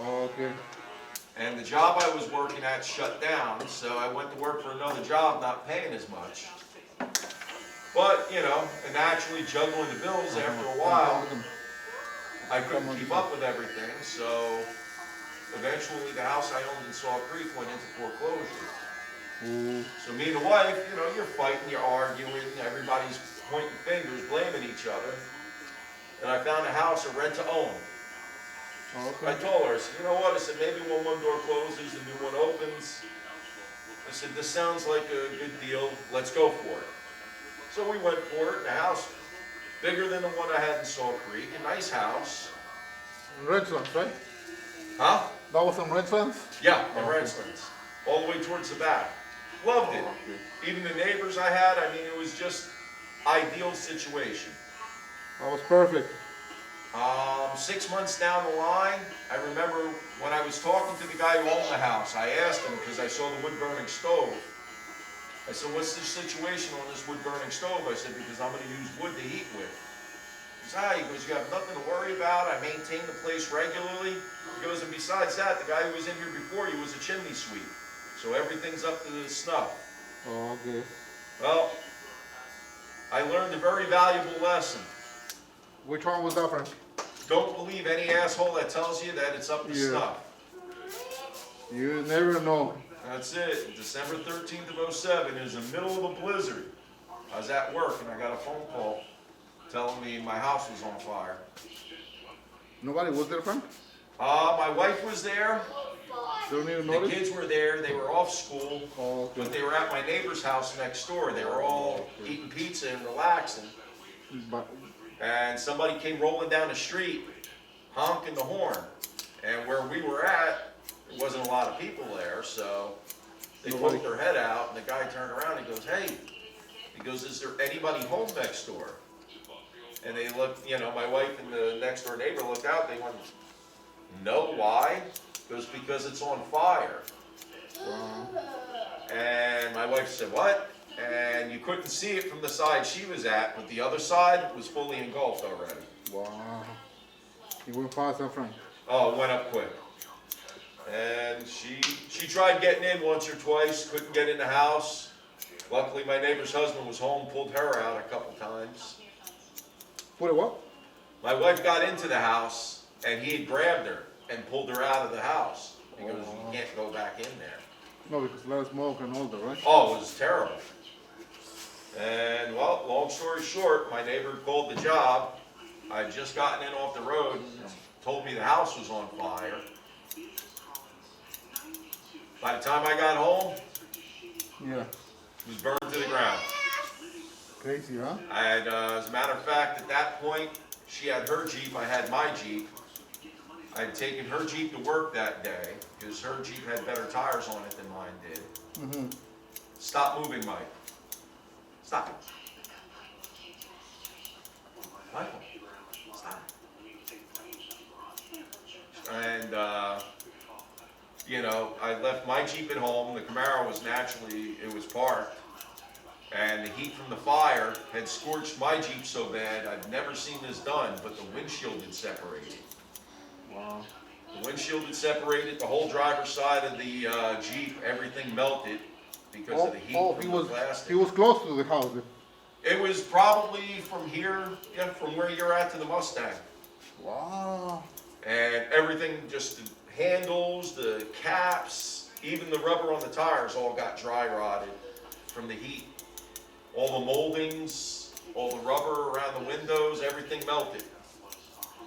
Oh, okay. And the job I was working at shut down, so I went to work for another job, not paying as much. But, you know, and naturally juggling the bills after a while, I couldn't keep up with everything, so eventually the house I owned in Saw Creek went into foreclosure. Ooh. So me and the wife, you know, you're fighting, you're arguing, everybody's pointing fingers, blaming each other. And I found a house, a rent to own. Oh, I okay. told her, I said, you know what? I said, maybe when one door closes, the new one opens. I said, this sounds like a good deal. Let's go for it. So we went for it. The house, bigger than the one I had in Saw Creek, a nice house. Redlands, right? Huh? That was in Redlands? Yeah, in Okay. Redlands. All the way towards the back. Loved it. Even the neighbors I had, I mean, it was just ideal situation. That was perfect. 6 months down the line, I remember when I was talking to the guy who owned the house, I asked him, because I saw the wood-burning stove. I said, what's the situation on this wood-burning stove? I said, because I'm going to use wood to heat with. He said, he goes, you have nothing to worry about. I maintain the place regularly. He goes, and besides that, the guy who was in here before you was a chimney sweep. So everything's up to snuff. Oh, okay. Well, I learned a very valuable lesson. Which one was that, Frank? Don't believe any asshole that tells you that it's up to Yeah. snuff. You never know. That's it. December 13th of '07 is the middle of a blizzard. I was at work and I got a phone call telling me my house was on fire. Nobody was there, Frank? My wife was there. They don't even The notice? kids were there. They were off school, Oh, but okay. they were at my neighbor's house next door. They were all eating pizza and relaxing. But, And somebody came rolling down the street, honking the horn. And where we were at, there wasn't a lot of people there, so they Nobody. poked their head out, and the guy turned around and goes, hey, he goes, is there anybody home next door? And they looked, you know, my wife and the next door neighbor looked out, they went, no, why? It goes, because it's on fire. And my wife said, what? And you couldn't see it from the side she was at, but the other side was fully engulfed already. wow. You went fast, huh, Frank? Oh, it went up quick. And she tried getting in once or twice, couldn't get in the house. Luckily, my neighbor's husband was home, pulled her out a couple times. What? My wife got into the house, and he had grabbed her and pulled her out of the house. He goes, you can't go back in there. No, because a lot of smoke and all that, right? Oh, it was terrible. And, well, long story short, my neighbor called the job. I'd just gotten in off the road, told me the house was on fire. By the time I got home, Yeah. it was burned to the ground. Crazy, huh? I had, as a matter of fact, at that point, she had her Jeep, I had my Jeep. I had taken her Jeep to work that day, because her Jeep had better tires on it than mine did. Mm-hmm. Stop moving, Mike. Stop. Michael, stop. And, you know, I left my Jeep at home. The Camaro was naturally, it was parked. And the heat from the fire had scorched my Jeep so bad, I'd never seen this done, but the windshield had separated. Wow. The windshield had separated, the whole driver's side of the Jeep, everything melted because of the heat from the plastic. he was close to the house. It was probably from here, yeah, from where you're at to the Mustang. Wow. And everything, just the handles, the caps, even the rubber on the tires all got dry rotted from the heat. All the moldings, all the rubber around the windows, everything melted.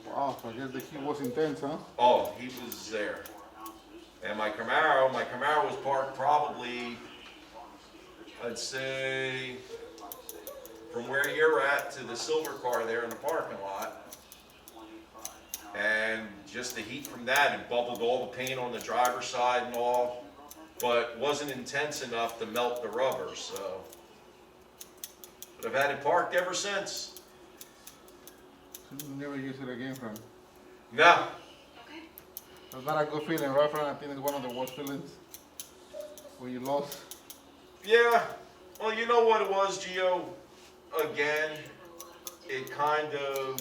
Wow, so I guess the heat was intense, huh? Oh, he was there. And my Camaro was parked probably, I'd say, from where you're at to the silver car there in the parking lot. And just the heat from that, it bubbled all the paint on the driver's side and all, but wasn't intense enough to melt the rubber, so. But I've had it parked ever since. So you never use it again, Frank. No, That's not a good feeling, right, Frank? I think it's one of the worst feelings when you lost. yeah, well, you know what it was, Gio? Again, it kind of,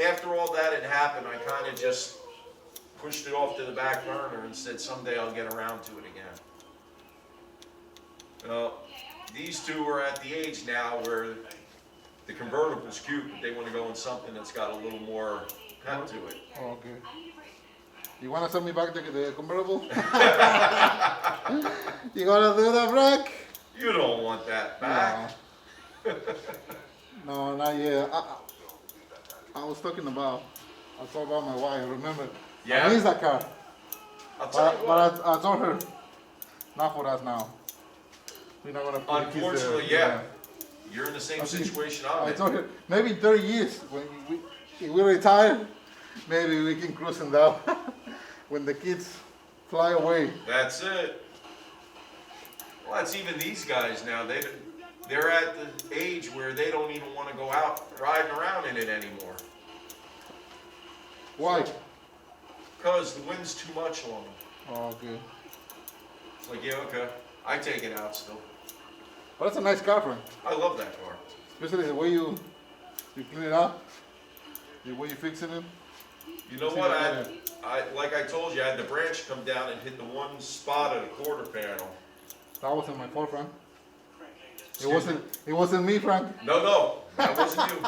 after all that had happened, I kind of just pushed it off to the back burner and said someday I'll get around to it again. Well, these two are at the age now where the convertible's cute, but they want to go in something that's got a little more pep to it. Oh, okay. You want to send me back the convertible? You gonna do that, Frank? You don't want that back. No, not yet. I was talking about my wife, remember? Yeah? I miss that car. I'll tell you what. But I told her, not for us now. We're not gonna put the kids Unfortunately, there. yeah. You're in the same situation I'm I in. told her, maybe in 30 years, when if we retire, maybe we can cruise them down. When the kids fly away. That's it. Well, that's even these guys now. They're at the age where they don't even want to go out driving around in it anymore. Why? Because the wind's too much on them. Oh, okay. It's like, yeah, okay. I take it out still. But that's a nice car, Frank. I love that car. Especially the way you clean it up, the way you fixing it. You know what? Like I told you, I had the branch come down and hit the one spot of the quarter panel. That wasn't my fault, Frank. It wasn't me, Frank. No, that wasn't you.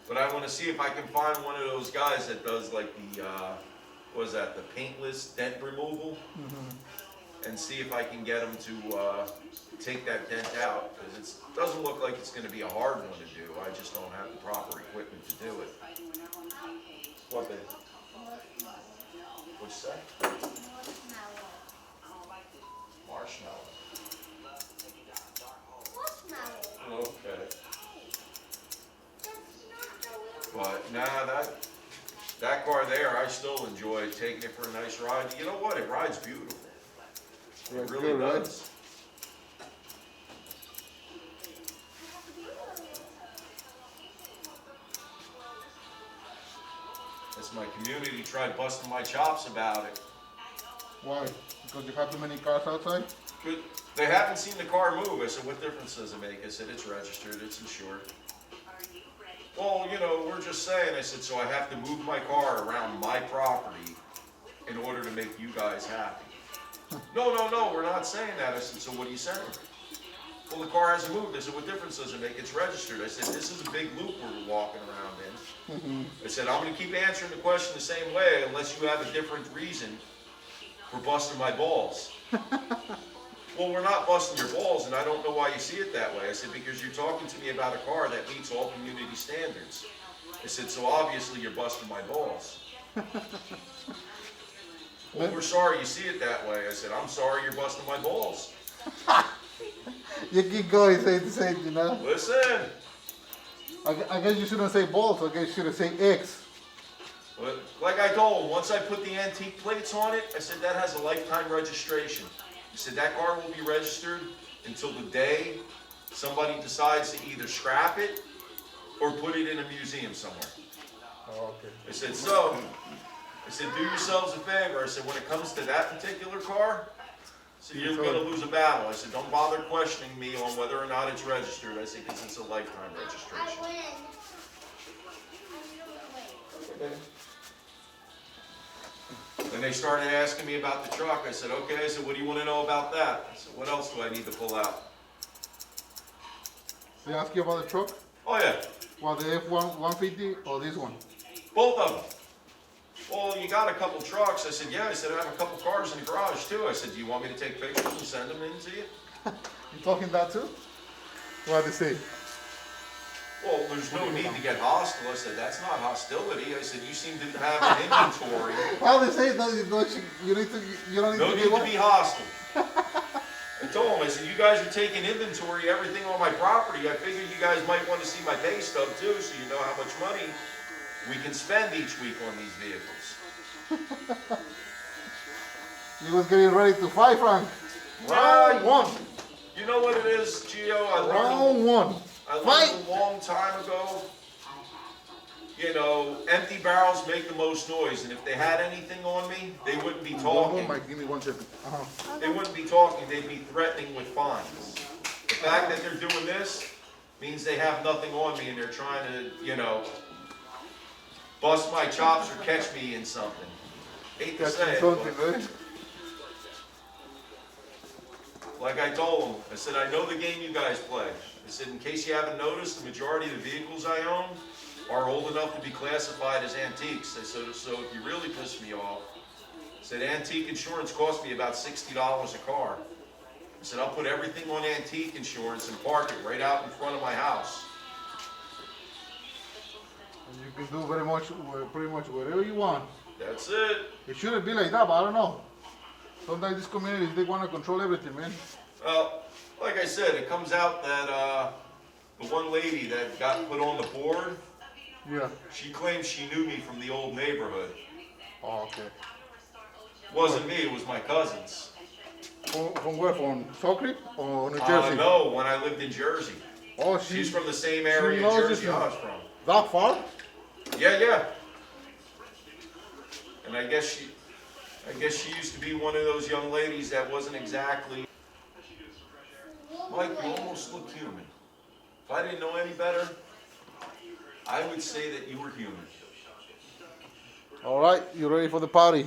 But I want to see if I can find one of those guys that does like the, what is that, the paintless dent removal? And see if I can get them to take that dent out. Because it doesn't look like it's going to be a hard one to do. I just don't have the proper equipment to do it. What, babe? What's that? Marshmallow. Okay. But nah, that car there, I still enjoy taking it for a nice ride. You know what? It rides beautiful. It really good, right? does. As my community tried busting my chops about it. Why? Because you have too many cars outside? Good. They haven't seen the car move. I said, what difference does it make? I said, it's registered, it's insured. Well, you know, we're just saying, I said, so I have to move my car around my property in order to make you guys happy. No, we're not saying that. I said, so what are you saying? Well, the car hasn't moved. I said, what difference does it make? It's registered. I said, this is a big loop we're walking around in. I said, I'm going to keep answering the question the same way unless you have a different reason for busting my balls. Well, we're not busting your balls, and I don't know why you see it that way. I said, because you're talking to me about a car that meets all community standards. I said, so obviously you're busting my balls. Well, we're sorry you see it that way. I said, I'm sorry you're busting my balls. You keep going, say, you know? Listen. I guess you shouldn't say balls, I guess you should say eggs. But like I told him, once I put the antique plates on it, I said, that has a lifetime registration. I said, that car will be registered until the day somebody decides to either scrap it or put it in a museum somewhere. Oh, okay. I said, do yourselves a favor. I said, when it comes to that particular car, I said, you're going to lose a battle. I said, don't bother questioning me on whether or not it's registered. I said, because it's a lifetime registration. And they started asking me about the truck. I said, okay. I said, what do you want to know about that? I said, what else do I need to pull out? They ask you about the truck? Oh, yeah. Well, the F-150 or this one? Both of them. Well, you got a couple trucks. I said, yeah. I said, I have a couple cars in the garage, too. I said, do you want me to take pictures and send them in to you? You talking that, too? What did they say? Well, there's no need to get hostile. I said, that's not hostility. I said, you seem to have an inventory. Well, they say no, you don't need to be hostile. I told him, I said, you guys are taking inventory, everything on my property. I figured you guys might want to see my pay stub too, so you know how much money we can spend each week on these vehicles. You was getting ready to fight, Frank. Round one. You know what it is, Gio? Round one. I learned a long time ago, you know, empty barrels make the most noise, and if they had anything on me, they wouldn't be talking. Give me 1 second. They wouldn't be talking, they'd be threatening with fines. The fact that they're doing this means they have nothing on me and they're trying to, you know, bust my chops or catch me in something. Hate to catching say it, something, but right? like I told him, I said, I know the game you guys play. I said, in case you haven't noticed, the majority of the vehicles I own are old enough to be classified as antiques. I said, so if you really piss me off, I said, antique insurance cost me about $60 a car. I said, I'll put everything on antique insurance and park it right out in front of my house. And you can do pretty much whatever you want. That's it. It shouldn't be like that, but I don't know. Sometimes these communities, they want to control everything, man. Well, like I said, it comes out that the one lady that got put on the board, Yeah. she claims she knew me from the old neighborhood. Oh, okay. It wasn't me, it was my cousins. From where? From Salt Creek or New Jersey? No, when I lived in Jersey. Oh, She's from the same area in knows Jersey this I now. was from. That far? Yeah. And I guess she used to be one of those young ladies that wasn't exactly. Mike, you almost look human. If I didn't know any better, I would say that you were human. All right, you ready for the party?